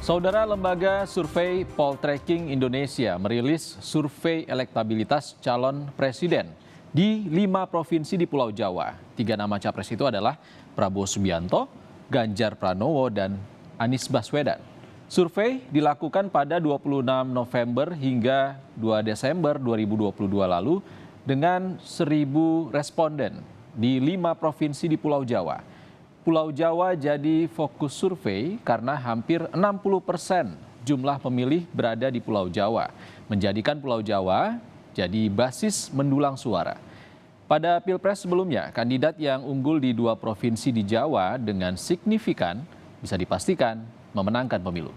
Saudara, lembaga survei Poltreking Indonesia merilis survei elektabilitas calon presiden di 5 provinsi di Pulau Jawa. 3 nama capres itu adalah Prabowo Subianto, Ganjar Pranowo, dan Anies Baswedan. Survei dilakukan pada 26 November hingga 2 Desember 2022 lalu dengan 1.000 responden di 5 provinsi di Pulau Jawa. Pulau Jawa jadi fokus survei karena hampir 60% jumlah pemilih berada di Pulau Jawa, menjadikan Pulau Jawa jadi basis mendulang suara. Pada Pilpres sebelumnya, kandidat yang unggul di 2 provinsi di Jawa dengan signifikan bisa dipastikan memenangkan pemilu.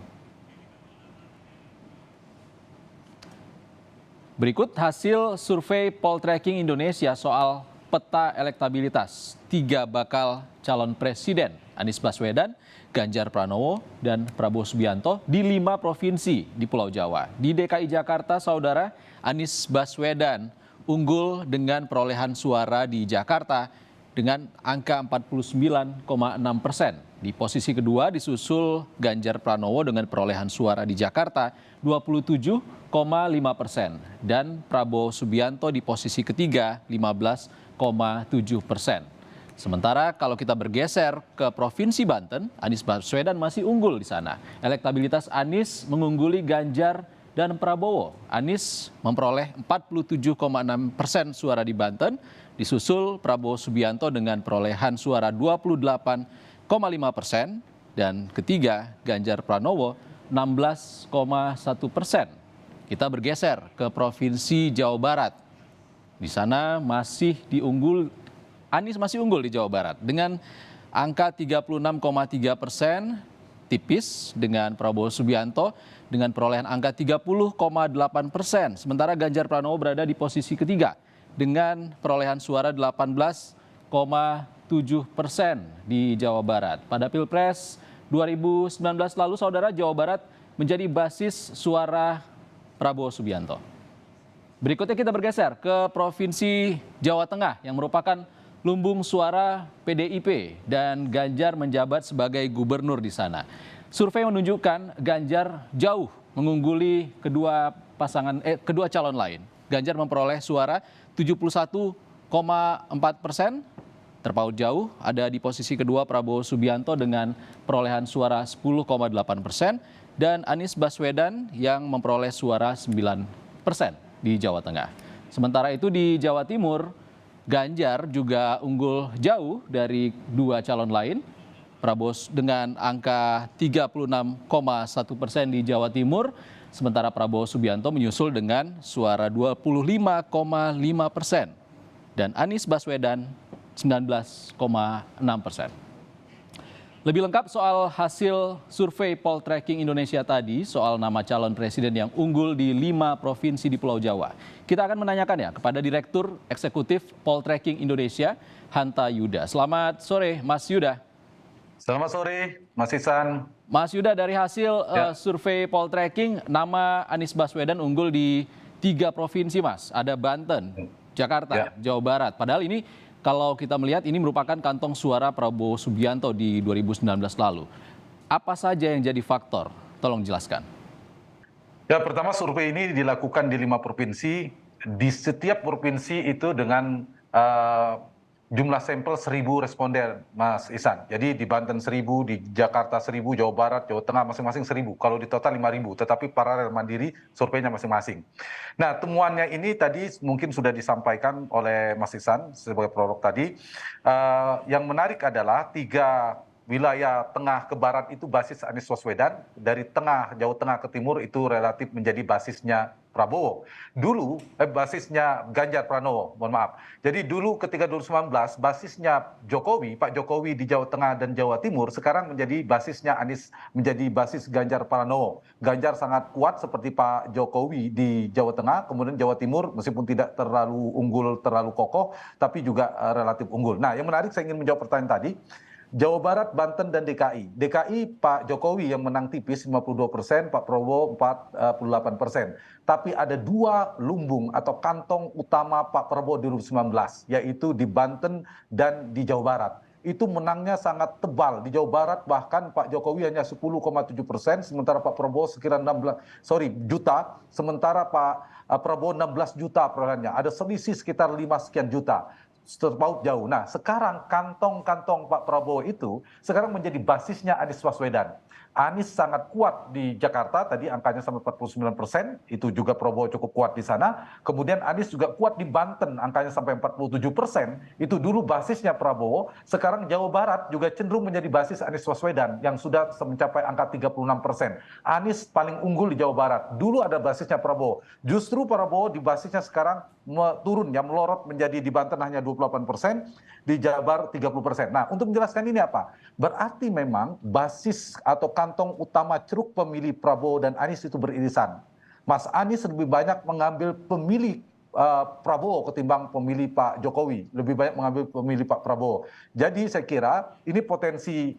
Berikut hasil survei Poltreking Indonesia soal peta elektabilitas 3 bakal calon presiden Anies Baswedan, Ganjar Pranowo, dan Prabowo Subianto di 5 provinsi di Pulau Jawa. Di DKI Jakarta, saudara, Anies Baswedan unggul dengan perolehan suara di Jakarta dengan angka 49,6%. Di posisi kedua disusul Ganjar Pranowo dengan perolehan suara di Jakarta 27,5% dan Prabowo Subianto di posisi ketiga 15,7%. Sementara kalau kita bergeser ke Provinsi Banten, Anies Baswedan masih unggul di sana. Elektabilitas Anies mengungguli Ganjar dan Prabowo. Anies memperoleh 47,6% suara di Banten, disusul Prabowo Subianto dengan perolehan suara 28,5% dan ketiga Ganjar Pranowo 16,1%. Kita bergeser ke Provinsi Jawa Barat. Di sana Anies masih unggul di Jawa Barat dengan angka 36,3%, tipis dengan Prabowo Subianto dengan perolehan angka 30,8%. Sementara Ganjar Pranowo berada di posisi ketiga dengan perolehan suara 18,7% di Jawa Barat. Pada Pilpres 2019 lalu, saudara, Jawa Barat menjadi basis suara Prabowo Subianto. Berikutnya kita bergeser ke Provinsi Jawa Tengah yang merupakan lumbung suara PDIP dan Ganjar menjabat sebagai gubernur di sana. Survei menunjukkan Ganjar jauh mengungguli kedua calon lain. Ganjar memperoleh suara 71,4%, terpaut jauh ada di posisi kedua Prabowo Subianto dengan perolehan suara 10,8% dan Anies Baswedan yang memperoleh suara 9% di Jawa Tengah. Sementara itu di Jawa Timur, Ganjar juga unggul jauh dari 2 calon lain. Prabowo dengan angka 36,1% di Jawa Timur, sementara Prabowo Subianto menyusul dengan suara 25,5% dan Anies Baswedan 19,6%. Lebih lengkap soal hasil survei Poltreking Indonesia tadi, soal nama calon presiden yang unggul di 5 provinsi di Pulau Jawa. Kita akan menanyakan kepada Direktur Eksekutif Poltreking Indonesia, Hanta Yuda. Selamat sore, Mas Yuda. Selamat sore, Mas Ihsan. Mas Yuda, dari hasil survei Poltreking, nama Anies Baswedan unggul di 3 provinsi, Mas. Ada Banten, Jakarta, Jawa Barat. Padahal ini kalau kita melihat ini merupakan kantong suara Prabowo Subianto di 2019 lalu. Apa saja yang jadi faktor? Tolong jelaskan. Ya, pertama survei ini dilakukan di 5 provinsi. Di setiap provinsi itu dengan jumlah sampel 1.000 responden, Mas Ihsan. Jadi di Banten 1.000, di Jakarta 1.000, Jawa Barat, Jawa Tengah masing-masing 1.000. Kalau di total 5.000, tetapi paralel mandiri surveinya masing-masing. Nah, temuannya ini tadi mungkin sudah disampaikan oleh Mas Ihsan sebagai prolog tadi. Yang menarik adalah 3 wilayah tengah ke barat itu basis Anies Baswedan, dari tengah, Jawa Tengah ke timur itu relatif menjadi basisnya Prabowo. Dulu basisnya Ganjar Pranowo, mohon maaf. Jadi dulu ketika 2019 basisnya Jokowi, Pak Jokowi di Jawa Tengah dan Jawa Timur, sekarang menjadi basisnya Anies, menjadi basis Ganjar Pranowo. Ganjar sangat kuat seperti Pak Jokowi di Jawa Tengah, kemudian Jawa Timur meskipun tidak terlalu unggul, terlalu kokoh, tapi juga relatif unggul. Nah, yang menarik saya ingin menjawab pertanyaan tadi. Jawa Barat, Banten, dan DKI. DKI Pak Jokowi yang menang tipis 52%, Pak Prabowo 48%. Tapi ada 2 lumbung atau kantong utama Pak Prabowo di 2019, yaitu di Banten dan di Jawa Barat. itu menangnya sangat tebal. Di Jawa Barat bahkan Pak Jokowi hanya 10,7%, sementara Pak Prabowo sekira 16 juta, sementara Pak Prabowo 16 juta perolehannya. Ada selisih sekitar 5 sekian juta. Terpaut jauh. Nah, sekarang kantong-kantong Pak Prabowo itu sekarang menjadi basisnya Anies Baswedan. Anies sangat kuat di Jakarta, tadi angkanya sampai 49%, itu juga Prabowo cukup kuat di sana. Kemudian Anies juga kuat di Banten, angkanya sampai 47%, itu dulu basisnya Prabowo. Sekarang Jawa Barat juga cenderung menjadi basis Anies Baswedan, yang sudah mencapai angka 36%. Anies paling unggul di Jawa Barat, dulu ada basisnya Prabowo. Justru Prabowo di basisnya sekarang turun, ya melorot menjadi di Banten hanya 28%, di Jabar 30%. Nah, untuk menjelaskan ini apa? Berarti memang basis atau kantong utama ceruk pemilih Prabowo dan Anies itu beririsan. Mas Anies lebih banyak mengambil pemilih Prabowo ketimbang pemilih Pak Jokowi, lebih banyak mengambil pemilih Pak Prabowo. Jadi saya kira ini potensi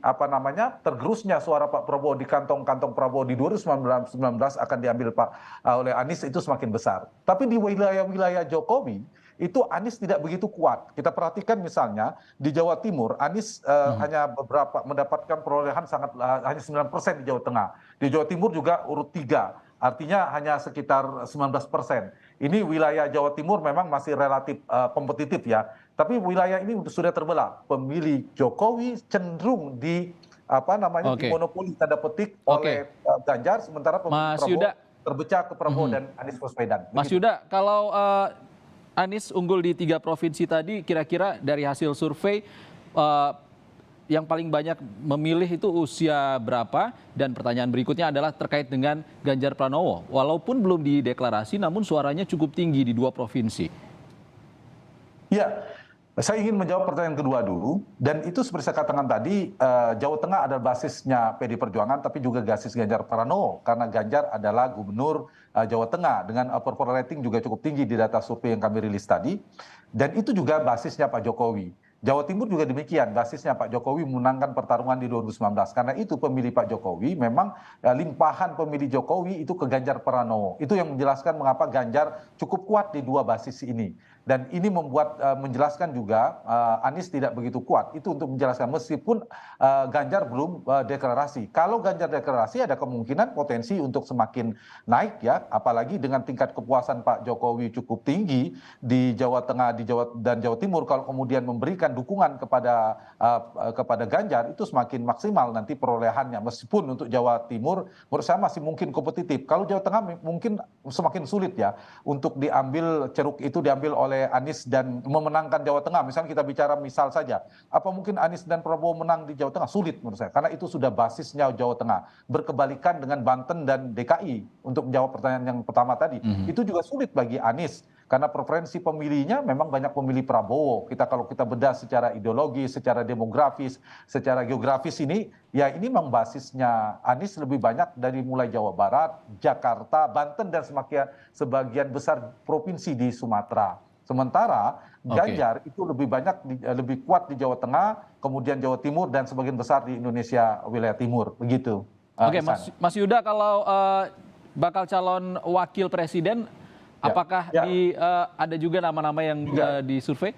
tergerusnya suara Pak Prabowo di kantong-kantong Prabowo di 2019 akan diambil oleh Anies itu semakin besar. Tapi di wilayah-wilayah Jokowi itu Anies tidak begitu kuat. Kita perhatikan misalnya di Jawa Timur, Anies hanya mendapatkan perolehan hanya 9% di Jawa Tengah. Di Jawa Timur juga urut 3, artinya hanya sekitar 19%. Ini wilayah Jawa Timur memang masih relatif kompetitif ya. Tapi wilayah ini sudah terbelah. Pemilih Jokowi cenderung dimonopoli tanda petik oleh Ganjar, sementara pemilih Prabowo terpecah ke Prabowo dan Anies Baswedan. Mas Yuda, kalau Anies unggul di 3 provinsi tadi, kira-kira dari hasil survei yang paling banyak memilih itu usia berapa? Dan pertanyaan berikutnya adalah terkait dengan Ganjar Pranowo. Walaupun belum dideklarasi, namun suaranya cukup tinggi di 2 provinsi. Ya, saya ingin menjawab pertanyaan kedua dulu. Dan itu seperti saya katakan tadi, Jawa Tengah adalah basisnya PD Perjuangan, tapi juga basis Ganjar Pranowo. Karena Ganjar adalah gubernur Jawa Tengah dengan approval rating juga cukup tinggi di data survei yang kami rilis tadi. Dan itu juga basisnya Pak Jokowi. Jawa Timur juga demikian, basisnya Pak Jokowi memenangkan pertarungan di 2019. Karena itu pemilih Pak Jokowi memang limpahan pemilih Jokowi itu ke Ganjar Pranowo. Itu yang menjelaskan mengapa Ganjar cukup kuat di 2 basis ini. Dan ini menjelaskan juga Anies tidak begitu kuat. Itu untuk menjelaskan meskipun Ganjar belum deklarasi. Kalau Ganjar deklarasi ada kemungkinan potensi untuk semakin naik ya. Apalagi dengan tingkat kepuasan Pak Jokowi cukup tinggi di Jawa Tengah dan Jawa Timur. Kalau kemudian memberikan dukungan kepada Ganjar itu semakin maksimal nanti perolehannya. Meskipun untuk Jawa Timur menurut saya masih mungkin kompetitif. Kalau Jawa Tengah mungkin semakin sulit ya untuk diambil ceruk itu diambil oleh Anies dan memenangkan Jawa Tengah. Misalnya kita bicara misal saja, apa mungkin Anies dan Prabowo menang di Jawa Tengah? Sulit menurut saya, karena itu sudah basisnya Jawa Tengah. Berkebalikan dengan Banten dan DKI, untuk menjawab pertanyaan yang pertama tadi, itu juga sulit bagi Anies. Karena preferensi pemilihnya memang banyak pemilih Prabowo. Kalau kita bedah secara ideologi, secara demografis, secara geografis ini, ya ini memang basisnya Anies lebih banyak dari mulai Jawa Barat, Jakarta, Banten, dan sebagian besar provinsi di Sumatera. Sementara Ganjar itu lebih kuat di Jawa Tengah, kemudian Jawa Timur, dan sebagian besar di Indonesia wilayah timur. Begitu. Oke, Mas Yuda, kalau bakal calon wakil presiden, apakah ada juga nama-nama yang disurvei?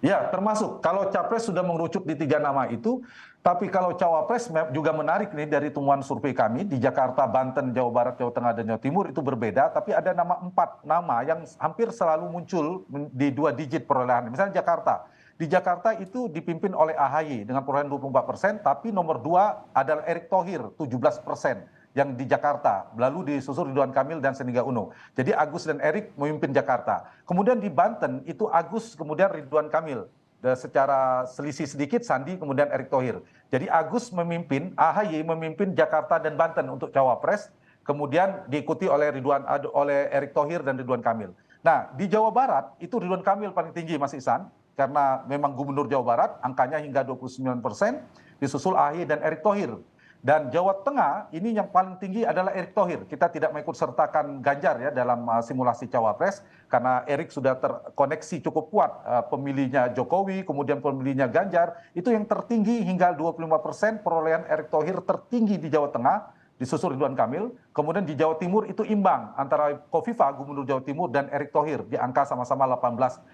Ya, termasuk. Kalau capres sudah mengerucut di 3 nama itu, tapi kalau cawapres juga menarik nih dari temuan survei kami di Jakarta, Banten, Jawa Barat, Jawa Tengah, dan Jawa Timur itu berbeda, tapi ada 4 nama yang hampir selalu muncul di 2 digit perolehan. Misalnya Jakarta. Di Jakarta itu dipimpin oleh AHY dengan perolehan 24%, tapi nomor 2 adalah Erick Thohir 17%. Yang di Jakarta, lalu disusul Ridwan Kamil dan Sandiaga Uno. Jadi Agus dan Erick memimpin Jakarta. Kemudian di Banten itu Agus, kemudian Ridwan Kamil. Secara selisih sedikit Sandi, kemudian Erick Thohir. Jadi Agus memimpin, AHY memimpin Jakarta dan Banten untuk cawapres, kemudian diikuti oleh Erick Thohir dan Ridwan Kamil. Nah, di Jawa Barat itu Ridwan Kamil paling tinggi, Mas Ihsan, karena memang gubernur Jawa Barat, angkanya hingga 29%, disusul AHY dan Erick Thohir. Dan Jawa Tengah ini yang paling tinggi adalah Erick Thohir. Kita tidak mengikut sertakan Ganjar ya dalam simulasi cawapres, karena Erick sudah terkoneksi cukup kuat pemilihnya Jokowi, kemudian pemilihnya Ganjar. Itu yang tertinggi hingga 25%, perolehan Erick Thohir tertinggi di Jawa Tengah, disusul Ridwan Kamil. Kemudian di Jawa Timur itu imbang antara Kofifa, gubernur Jawa Timur, dan Erick Thohir di angka sama-sama 18%.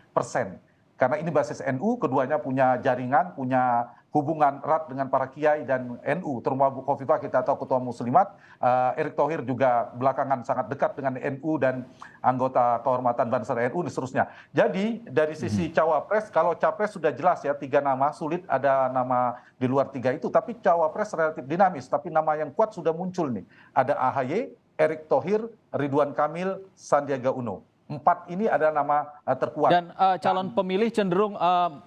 Karena ini basis NU, keduanya punya jaringan, punya hubungan erat dengan para kiai dan NU, terutama Bu Khofifah kita tahu ketua Muslimat, Erick Thohir juga belakangan sangat dekat dengan NU dan anggota kehormatan Bansar NU dan seterusnya. Jadi dari sisi cawapres, kalau capres sudah jelas ya 3 nama, sulit ada nama di luar 3 itu, tapi cawapres relatif dinamis, tapi nama yang kuat sudah muncul nih. Ada AHY, Erick Thohir, Ridwan Kamil, Sandiaga Uno. 4 ini adalah nama terkuat. Dan calon pemilih cenderung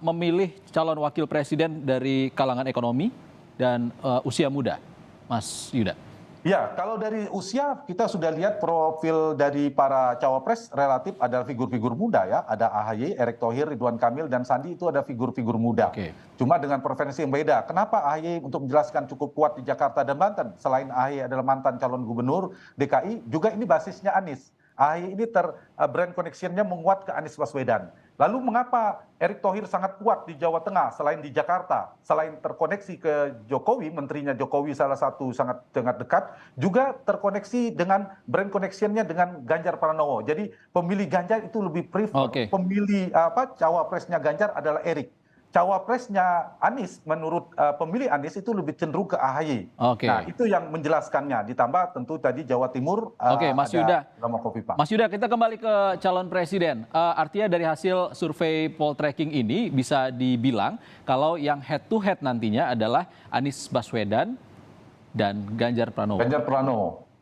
memilih calon wakil presiden dari kalangan ekonomi dan usia muda, Mas Yuda. Ya, kalau dari usia kita sudah lihat profil dari para cawapres relatif adalah figur-figur muda ya. Ada AHY, Erick Thohir, Ridwan Kamil, dan Sandi itu ada figur-figur muda. Oke. Cuma dengan preferensi yang beda. Kenapa AHY untuk menjelaskan cukup kuat di Jakarta dan Banten? Selain AHY adalah mantan calon gubernur DKI, juga ini basisnya Anies. AHY ini brand connection-nya menguat ke Anies Baswedan. Lalu mengapa Erick Thohir sangat kuat di Jawa Tengah selain di Jakarta, selain terkoneksi ke Jokowi, menterinya Jokowi salah satu sangat dekat, juga terkoneksi dengan brand connection-nya dengan Ganjar Pranowo. Jadi pemilih Ganjar itu lebih prefer, pemilih cawapresnya Ganjar adalah Erick. Cawapresnya Anies menurut pemilih Anies itu lebih cenderung ke AHY. Nah itu yang menjelaskannya. Ditambah tentu tadi Jawa Timur Mas Yuda. Nama Khofifah. Mas Yuda, kita kembali ke calon presiden. Artinya dari hasil survei poltreking ini bisa dibilang kalau yang head to head nantinya adalah Anies Baswedan dan Ganjar Pranowo. Ganjar Pranowo.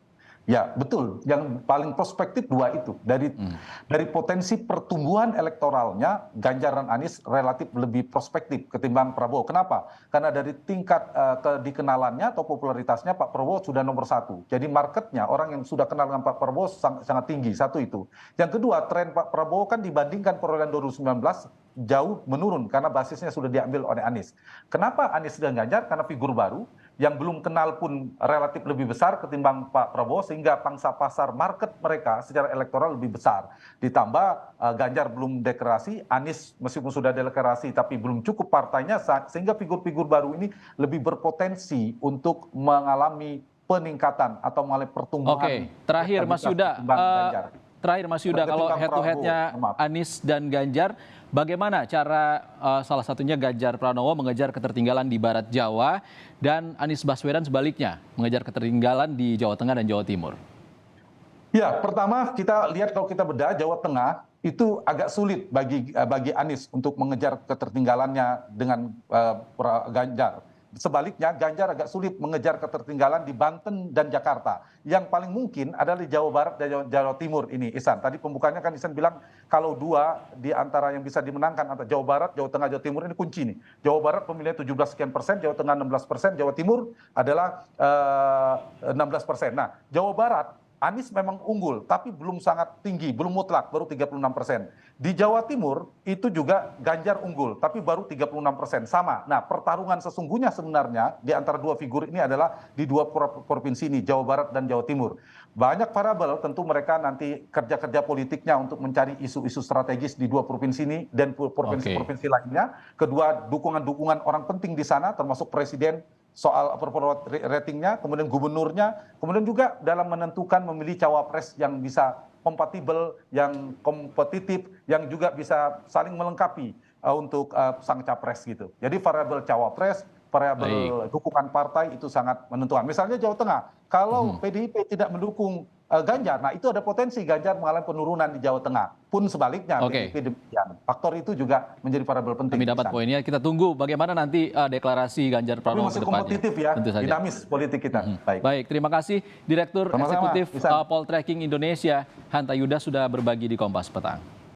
Ya betul, yang paling prospektif 2 itu. Dari potensi pertumbuhan elektoralnya, Ganjar dan Anies relatif lebih prospektif ketimbang Prabowo. Kenapa? Karena dari tingkat dikenalannya atau popularitasnya Pak Prabowo sudah nomor 1. Jadi marketnya, orang yang sudah kenal dengan Pak Prabowo sangat tinggi, satu itu. Yang kedua, tren Pak Prabowo kan dibandingkan perolehan 2019 jauh menurun karena basisnya sudah diambil oleh Anies. Kenapa Anies dan Ganjar? Karena figur baru yang belum kenal pun relatif lebih besar ketimbang Pak Prabowo, sehingga pangsa pasar market mereka secara elektoral lebih besar. Ditambah Ganjar belum deklarasi, Anies meskipun sudah deklarasi tapi belum cukup partainya, sehingga figur-figur baru ini lebih berpotensi untuk mengalami peningkatan atau mengalami pertumbuhan. Oke, terakhir Mas Yuda. Terakhir Mas Yuda, kalau head to headnya Anies dan Ganjar, bagaimana cara salah satunya Ganjar Pranowo mengejar ketertinggalan di Barat Jawa dan Anies Baswedan sebaliknya mengejar ketertinggalan di Jawa Tengah dan Jawa Timur? Ya, pertama kita lihat kalau kita bedah Jawa Tengah itu agak sulit bagi Anies untuk mengejar ketertinggalannya dengan Ganjar. Sebaliknya, Ganjar agak sulit mengejar ketertinggalan di Banten dan Jakarta. Yang paling mungkin adalah di Jawa Barat dan Jawa Timur ini, Ihsan. Tadi pembukanya kan Ihsan bilang kalau 2 di antara yang bisa dimenangkan antara Jawa Barat, Jawa Tengah, Jawa Timur ini kunci nih. Jawa Barat pemilihnya 17 sekian persen, Jawa Tengah 16%, Jawa Timur adalah 16%. Nah, Jawa Barat Anies memang unggul, tapi belum sangat tinggi, belum mutlak, baru 36%. Di Jawa Timur itu juga Ganjar unggul, tapi baru 36%, sama. Nah, pertarungan sesungguhnya sebenarnya di antara 2 figur ini adalah di 2 provinsi ini, Jawa Barat dan Jawa Timur. Banyak variabel, tentu mereka nanti kerja-kerja politiknya untuk mencari isu-isu strategis di 2 provinsi ini dan provinsi-provinsi lainnya. Kedua, dukungan-dukungan orang penting di sana, termasuk presiden, soal approval ratingnya, kemudian gubernurnya, kemudian juga dalam menentukan memilih cawapres yang bisa kompatibel, yang kompetitif, yang juga bisa saling melengkapi untuk sang capres gitu. Jadi variabel cawapres, variabel dukungan partai itu sangat menentukan. Misalnya Jawa Tengah, kalau PDIP tidak mendukung Ganjar, nah itu ada potensi Ganjar mengalami penurunan di Jawa Tengah. Pun sebaliknya, PDIP demikian. Faktor itu juga menjadi variabel penting. Kami dapat poinnya. Kita tunggu bagaimana nanti deklarasi Ganjar Pranowo ke depannya. Kompetitif ya, dinamis politik kita. Baik, terima kasih Direktur Eksekutif Poltreking Indonesia, Hanta Yuda sudah berbagi di Kompas Petang.